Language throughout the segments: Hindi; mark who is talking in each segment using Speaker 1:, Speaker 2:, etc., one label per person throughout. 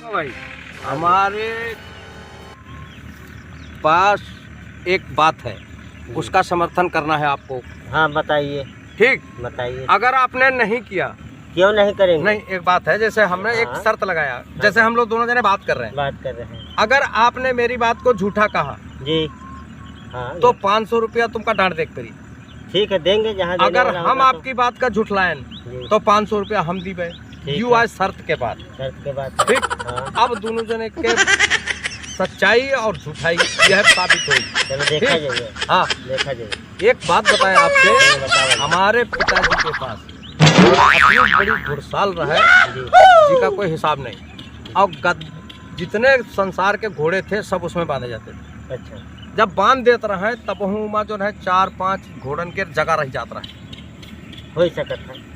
Speaker 1: भाई हमारे पास एक बात है, उसका समर्थन करना है आपको।
Speaker 2: हाँ बताइए।
Speaker 1: ठीक,
Speaker 2: बताइए।
Speaker 1: अगर आपने नहीं किया,
Speaker 2: क्यों नहीं करेंगे?
Speaker 1: नहीं, एक बात है, जैसे हमने एक शर्त लगाया, जैसे हम लोग दोनों जने बात कर रहे हैं, अगर आपने मेरी बात को झूठा कहा
Speaker 2: जी, हाँ,
Speaker 1: तो 500 रुपया तुमका डांट देख पड़ी।
Speaker 2: ठीक है, देंगे जहाँ
Speaker 1: अगर हम आपकी बात का झुठलायन तो 500 रुपया हम दी गए, यू आज शर्त के बाद। ठीक, अब दोनों जने के सच्चाई और झूठाई यह साबित हुई।
Speaker 2: चलो देखा जाइए।
Speaker 1: हाँ
Speaker 2: देखा जाइए।
Speaker 1: एक बात बताएं आपसे, हमारे पिताजी के पास इतनी बड़ी घुड़साल रहा है जी का कोई हिसाब नहीं, और जितने संसार के घोड़े थे सब उसमें बांधे जाते थे।
Speaker 2: अच्छा,
Speaker 1: जब बांध देते रहे तब वहाँ जो है 4-5 घोड़न के जगह रह जाता रहे।
Speaker 2: हो सकता है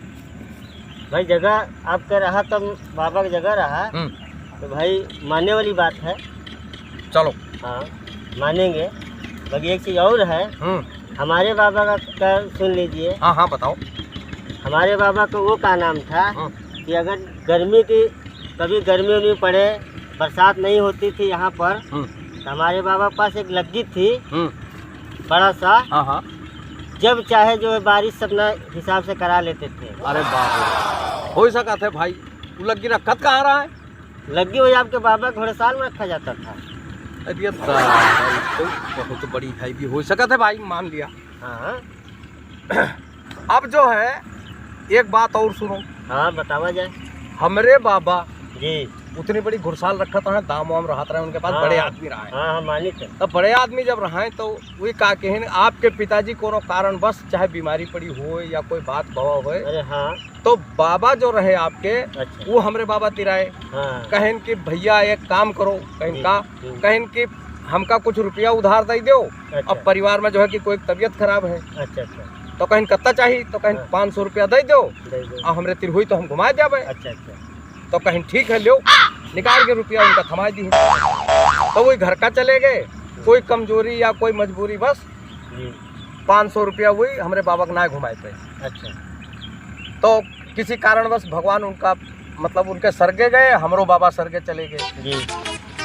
Speaker 2: भाई, जगह आपका रहा तो बाबा की जगह रहा तो भाई मानने वाली बात है।
Speaker 1: चलो
Speaker 2: हाँ मानेंगे। बाकी एक चीज़ और है, हमारे बाबा का सुन लीजिए।
Speaker 1: हाँ हाँ बताओ।
Speaker 2: हमारे बाबा का वो का नाम था कि अगर गर्मी की कभी गर्मी उर्मी पड़े, बरसात नहीं होती थी यहाँ पर, तो हमारे बाबा के पास एक लग्गी थी बड़ा सा।
Speaker 1: हाँ,
Speaker 2: जब चाहे जो है बारिश अपना हिसाब से करा लेते थे।
Speaker 1: अरे बाप, हो सका थे भाई। वो लग्गी रखत कहाँ रहा है?
Speaker 2: लग्गी वही आपके बाबा घोड़साल में रखा जाता था।
Speaker 1: अरे तो बहुत बड़ी है भी हो सका था भाई, मान लिया।
Speaker 2: हाँ
Speaker 1: अब जो है एक बात और सुनो।
Speaker 2: हाँ बतावा जाए।
Speaker 1: हमरे बाबा
Speaker 2: जी
Speaker 1: उतनी बड़ी घुड़साल रखा था, दाम वाम रहा था उनके पास। बड़े आदमी रहा है।
Speaker 2: हाँ मानी थे।
Speaker 1: तब बड़े आदमी जब रहा है तो वही का कहन आपके पिताजी को कारण बस चाहे बीमारी पड़ी हो या कोई बात भवा हो,
Speaker 2: अरे हाँ,
Speaker 1: तो बाबा जो रहे आपके,
Speaker 2: अच्छा,
Speaker 1: वो हमरे बाबा तिराए।
Speaker 2: हाँ,
Speaker 1: कहन कि भैया एक काम करो, कहन कि हमका कुछ रुपया उधार दे दो।
Speaker 2: अच्छा,
Speaker 1: अब परिवार में जो है कि कोई तबीयत खराब है,
Speaker 2: अच्छा अच्छा,
Speaker 1: तो कहन कितना चाहिए, तो कहन 500 रुपया दे दो
Speaker 2: दे
Speaker 1: और हमरे तिर हुई तो हम घुमा जावे।
Speaker 2: अच्छा अच्छा,
Speaker 1: तो कहन ठीक है, लो निकाल के रुपया उनका थमा दी। तो वही घर का चले गए, कोई कमजोरी या कोई मजबूरी, बस 500 रुपया वही हमरे बाबा को ना घुमाए थे।
Speaker 2: अच्छा,
Speaker 1: तो किसी कारणवश भगवान उनका मतलब उनके सरगे गए, हमरो बाबा सरगे चले गए
Speaker 2: जी।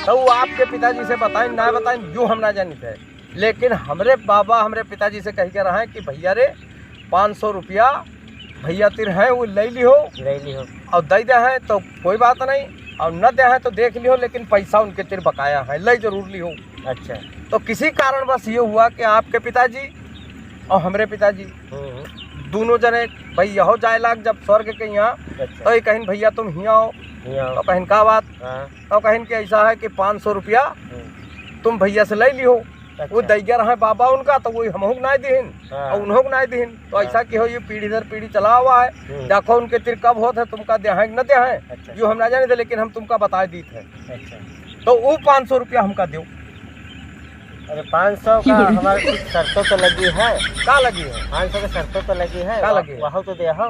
Speaker 1: तो वो आपके पिताजी से बताएं ना बताएं यूँ हम ना जानी थे, लेकिन हमरे बाबा हमरे पिताजी से कह के रहे कि भैया रे 500 रुपया भैया तिर हैं वो ले लिहो और दे दे हैं तो कोई बात नहीं, और न दे हैं तो देख लिहो, लेकिन पैसा उनके तिर बकाया है, ले जरूर लिहो।
Speaker 2: अच्छा, तो
Speaker 1: किसी कारणवश ये हुआ कि आपके पिताजी और हमरे पिताजी दोनों जने भाई यहो जाए लाग जब स्वर्ग के यहाँ।
Speaker 2: अच्छा,
Speaker 1: तो ये कहीं भैया तुम हिया हो, तो कहन का बात, तो कहन कि ऐसा है कि 500 रुपया तुम भैया से ले लिहो।
Speaker 2: अच्छा,
Speaker 1: वो दैया रहा बाबा उनका, तो वही हमहू ना दीन और उन्हों ना दीन। तो ऐसा कि हो ये पीढ़ी दर पीढ़ी चला हुआ है, देखो उनके तिर कब होते है, तुमका दे हैं न दे हैं।
Speaker 2: अच्छा,
Speaker 1: जो हम ना जाने थे, लेकिन हम तुमका बता दी थे।
Speaker 2: अच्छा,
Speaker 1: तो वो 500 रुपया हमका दो।
Speaker 2: अरे 500 का हमारे शर्तों तो लगी है।
Speaker 1: का लगी है?
Speaker 2: 500 की शर्तों तो लगी है।
Speaker 1: का लगी है?
Speaker 2: वहाँ तो दे हो।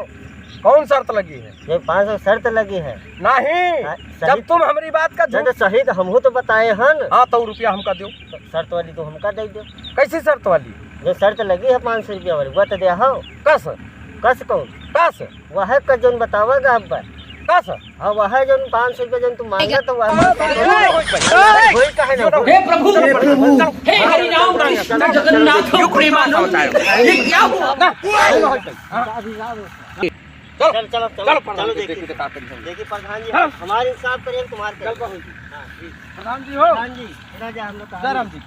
Speaker 1: कौन शर्त लगी है?
Speaker 2: ये 500 शर्त लगी है।
Speaker 1: नहीं, जब तुम हमारी बात का
Speaker 2: तो सही तो हमहू तो बताए हन।
Speaker 1: हाँ, तो रुपया हमका दो।
Speaker 2: शर्त वाली तो हमका दे दो।
Speaker 1: कैसी शर्त वाली?
Speaker 2: जो शर्त लगी है 500 रुपया वाली, वह तो दे हो।
Speaker 1: कस
Speaker 2: कस कौन?
Speaker 1: कस
Speaker 2: वह का जो बतावेगा आप
Speaker 1: कस।
Speaker 2: हाँ वह जो 500 रुपया जो तुम मांगा तो वह
Speaker 3: हे प्रभु, हे हरिनाम जगन्नाथ प्रेमानंद, ये क्या हुआ?
Speaker 2: चलो चलो चलो चलो देखिए प्रधान जी, हमारे हिसाब करें तुम्हारे
Speaker 1: प्रधान जी हो।
Speaker 2: प्रधान जी हम लोग
Speaker 1: जयराम जी,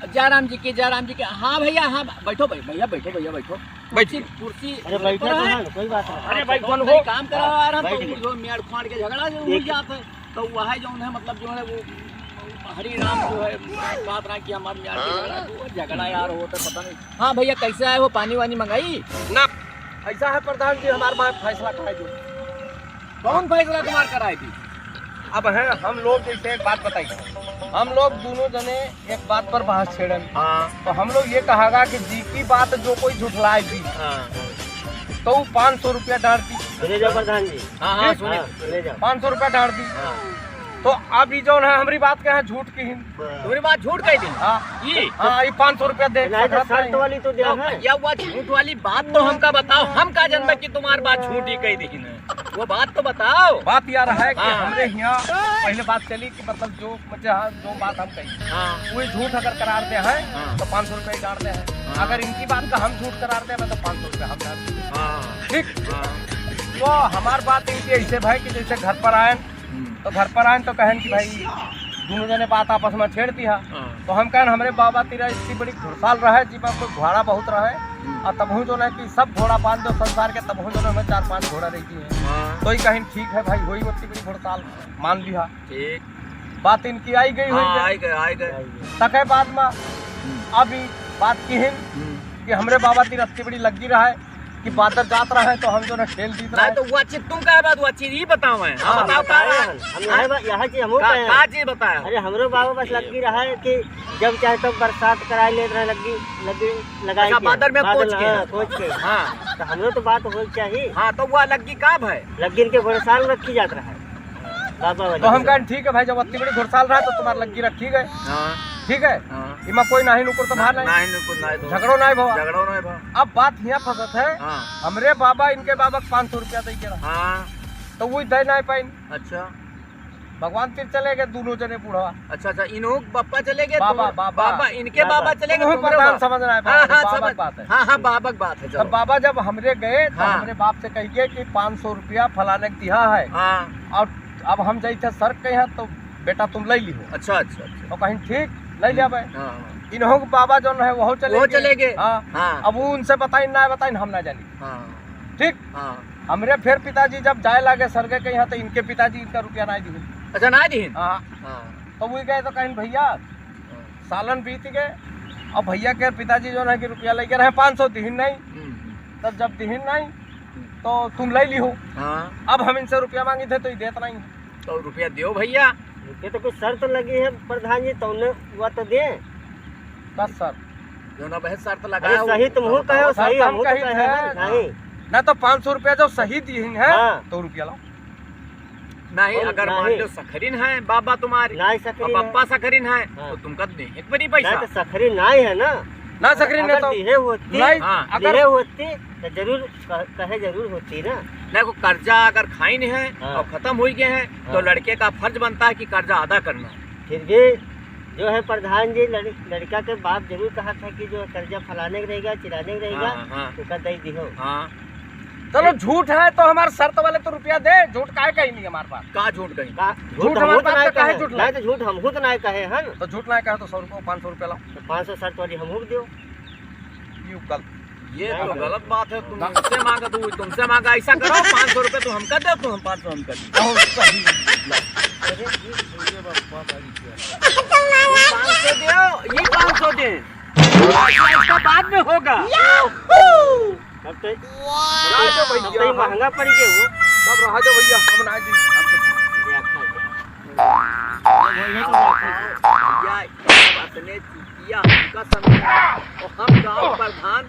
Speaker 3: जयराम जी की, जयराम जी के। हाँ भैया, हाँ बैठो भैया, बैठो भैया, बैठो।
Speaker 1: बैठिए
Speaker 3: कुर्सी।
Speaker 2: अरे बैठो कोई बात नहीं।
Speaker 3: अरे भाई कौन हो काम करा रहा है, तो जो मेड़ फाड़ के झगड़ा जो हो जाता है, तो वह जो है मतलब जो है वो हरी राम जो है बात रहा कि हमारे मेड़ के झगड़ा यार हो तो पता नहीं। हाँ भैया कैसे आए हो, पानी वानी मंगाई
Speaker 1: ना? ऐसा है प्रधान जी, हमारे पास फैसला कराए दो।
Speaker 3: कौन फैसला तुम्हारा कराई थी?
Speaker 1: अब है हम लोग जैसे एक बात बताइए, हम लोग दोनों जने एक बात पर बहस छेड़न।
Speaker 2: हाँ,
Speaker 1: तो हम लोग ये कहागा कि जी की बात जो कोई झुठलाएगी तो 500 रुपया डाल दी।
Speaker 2: सुने जाओ प्रधान जी।
Speaker 3: हाँ हाँ
Speaker 2: सुने जाओ।
Speaker 1: 500 रुपया डाल दी। तो अभी जो है हमारी बात क्या है झूठ की ही।
Speaker 3: तुम्हारी बात झूठ कही दी।
Speaker 1: हाँ
Speaker 3: ये
Speaker 1: ये 500 रुपया दे
Speaker 2: नहीं तो शर्त वाली तो दिया
Speaker 3: तो
Speaker 2: है।
Speaker 3: भैया वो झूठ वाली बात तो हमका बताओ, हम का जनता की तुम्हारी बात झूठ ही कही दी न, वो बात तो बताओ।
Speaker 1: बात यार है कि
Speaker 3: हाँ।
Speaker 1: हमरे यहाँ पहले बात चली कि मतलब जो बात हम कही
Speaker 3: हाँ
Speaker 1: वही झूठ अगर करार दे है
Speaker 3: हाँ।
Speaker 1: तो 500 रुपये डालते हैं।
Speaker 3: हाँ।
Speaker 1: अगर इनकी बात का हम झूठ करार दे तो 500 रुपये हम डालते हैं।
Speaker 3: हाँ
Speaker 1: ठीक।
Speaker 3: हाँ
Speaker 1: तो हमारी बात इनकी ऐसे भाई कि जैसे घर पर आए तो घर पर आए तो कहन कि भाई दोनों जने बात आपस में छेड़ दिया। तो हम कहन हमरे बाबा तेरा इतनी बड़ी घुड़साल रहे जी पर कोई घोड़ा बहुत रहे और तबहू जो है कि सब घोड़ा बांध दो संसार के, तबहू जो हमें 4-5 घोड़ा रहती है।
Speaker 3: हाँ
Speaker 1: तो ही कहीं ठीक है भाई वही उतनी बड़ी घुड़साल मान लिया।
Speaker 3: ठीक।
Speaker 1: बात इनकी आई गई हुई
Speaker 3: हाँ,
Speaker 1: है।
Speaker 3: आई गए।
Speaker 1: तके बाद में अभी बात की है कि हमरे बाबा तीर इतनी बड़ी लगी रहा है कि बादर जात रहा है तो हम जो ना खेल जीत रहा
Speaker 3: नहीं
Speaker 1: है।
Speaker 3: तो वो चीज तुम क्या बात, वो चीज ही बताओ मैं। हाँ
Speaker 1: हाँ,
Speaker 3: बताओ
Speaker 2: हम यहाँ चीज हम
Speaker 3: का चीज बताया।
Speaker 2: अरे हमरो बाबा बस लगी रहा है कि जब चाहे तब बरसात कराए ले रहा लगी लगाई
Speaker 3: अच्छा, बादल में कोच के।
Speaker 2: कोच के।
Speaker 3: हाँ
Speaker 2: तो हमरो तो बात हो चाहिए।
Speaker 3: हाँ तो वो लग्गी कब है?
Speaker 2: लगी इनके घोड़साल में रखी जाता है बाबा वाली।
Speaker 1: तो हम कहें ठीक है भाई जब इतनी बड़ी घुड़साल रहा है तो तुम्हारी लग्गी रखी गए।
Speaker 3: हाँ
Speaker 1: ठीक है
Speaker 3: हाँ
Speaker 1: इमा कोई नाही नुकुर तो भार नहीं
Speaker 3: नहीं
Speaker 1: झगड़ो नहीं भवा।
Speaker 3: झगड़ो नहीं भा।
Speaker 1: अब बात यहाँ फंसत है
Speaker 3: हाँ
Speaker 1: हमरे बाबा इनके बाबा 500 रुपया दे के रहा
Speaker 3: हाँ
Speaker 1: तो वही दे नहीं पाई।
Speaker 3: अच्छा
Speaker 1: भगवान तीर चले गए दोनों जने बूढ़वा।
Speaker 3: अच्छा इन्हों बापा चले गए।
Speaker 1: बाबा, बाबा।
Speaker 3: बाबा इनके बाबा चले गए।
Speaker 1: तुम्हें प्रधान समझना है
Speaker 3: हाँ हाँ
Speaker 1: बाबा
Speaker 3: समझ
Speaker 1: की बात है।
Speaker 3: हाँ हाँ बाबा की बात है।
Speaker 1: तब
Speaker 3: चलो
Speaker 1: बाबा जब हमरे गए तो
Speaker 3: हाँ।
Speaker 1: हमरे बाप से कहिए कि 500 रुपया फलाने के दिया है
Speaker 3: हाँ
Speaker 1: और अब हम जाइए सर के यहाँ तो बेटा तुम ले ली हो।
Speaker 3: अच्छा अच्छा अच्छा
Speaker 1: तो कहीं ठीक ले लिया भाई।
Speaker 3: हाँ
Speaker 1: इन्हों के बाबा जो है वो
Speaker 3: चले गए।
Speaker 1: हाँ
Speaker 3: हाँ
Speaker 1: अब वो उनसे बताई ना बताई हम ना जानी।
Speaker 3: हाँ
Speaker 1: ठीक।
Speaker 3: हाँ
Speaker 1: हमरे फिर पिताजी जब जाए लागे सरगे के यहाँ तो इनके पिताजी इनका रुपया नहीं दी।
Speaker 3: अच्छा ना दी।
Speaker 1: हाँ
Speaker 3: हाँ
Speaker 1: तो वो गए तो कहीं भैया सालन बीत गए और भैया के पिताजी जो है कि रुपया लेके रहे 500 दिहिन नहीं। तब जब दिहिन नहीं तो तुम ले ली हो।
Speaker 3: हाँ
Speaker 1: अब हम इनसे रुपया मांगे थे तो ये देता नहीं।
Speaker 3: तो रुपया दो भैया।
Speaker 2: ये तो कुछ शर्त लगी है प्रधान जी तो वो तो दे।
Speaker 1: बस सर
Speaker 3: जो ना बहुत शर्त
Speaker 2: अरे
Speaker 3: लगाया
Speaker 2: सही तुम हो कहे हो, सही
Speaker 1: हम
Speaker 2: हम हो
Speaker 1: कही
Speaker 2: कहे
Speaker 1: थे।
Speaker 2: हैं। नहीं
Speaker 1: ना तो 500 रुपया जो सही दिहिन है
Speaker 2: हाँ।
Speaker 1: तो रुपया लाओ।
Speaker 3: नहीं
Speaker 2: और
Speaker 3: अगर मान
Speaker 2: नहीं।
Speaker 3: लो सखरीन है बाबा तुम्हारी
Speaker 2: नहीं
Speaker 3: और
Speaker 2: सकरी
Speaker 3: पप्पा सखरीन है
Speaker 2: हाँ।
Speaker 3: तो तुमका देने एक बड़ी
Speaker 2: नहीं
Speaker 3: पैसा।
Speaker 2: तो सकरी नहीं है ना।
Speaker 1: ना सकरी ने
Speaker 2: अगर
Speaker 1: तो
Speaker 2: दिहे होती
Speaker 1: नहीं
Speaker 3: हाँ।
Speaker 1: अगर
Speaker 2: दिहे होती तो जरूर कहे जरूर होती ना।
Speaker 3: नहीं को कर्जा अगर खाइन है
Speaker 2: हाँ।
Speaker 3: और खत्म हो गए हैं तो
Speaker 2: हाँ।
Speaker 3: लड़के का फर्ज बनता है कि कर्जा अदा करना।
Speaker 2: फिर भी जो है प्रधान जी लड़का के बाप जरूर कहा था कि जो कर्जा फलाने का रहेगा चिराने का रहेगा
Speaker 3: हाँ, हाँ।
Speaker 2: उसका दे दिहो।
Speaker 3: हाँ
Speaker 1: चलो झूठ है तो हमारे शर्त वाले तो रुपया दे। झूठ काहे कहीं नहीं हमारे पास।
Speaker 3: का झूठ कहीं।
Speaker 2: झूठ
Speaker 1: हमारे
Speaker 2: हमहू तो
Speaker 1: बाप
Speaker 2: नहीं
Speaker 1: का काहे
Speaker 2: कहे।
Speaker 1: झूठ
Speaker 2: नहीं तो झूठ हमहू तो नहीं कहे हैं।
Speaker 1: तो झूठ ना कहे तो 100 रुपया 500 रुपया लाओ।
Speaker 2: तो 500 शर्त वाली हमहू दो।
Speaker 1: ये गलत।
Speaker 3: ये
Speaker 2: नहीं,
Speaker 3: तो
Speaker 2: नहीं।
Speaker 3: गलत बात है। तुम मुझसे मांगा तो तुमसे मांगा। ऐसा करो 500 रुपये तुम हमका दो तो हम 500 हम कर दें।
Speaker 1: बहुत सही।
Speaker 2: अरे ये
Speaker 3: 500 दो ये 500 दे। इसका बाद में होगा।
Speaker 2: अब तो
Speaker 1: राजा
Speaker 2: अब तो ये
Speaker 1: भैया
Speaker 2: महंगा पड़ गया वो।
Speaker 1: सब राजा भैया हम ना जी हम तो
Speaker 3: भैया बात ने किया हमका समझा और हम गांव प्रधान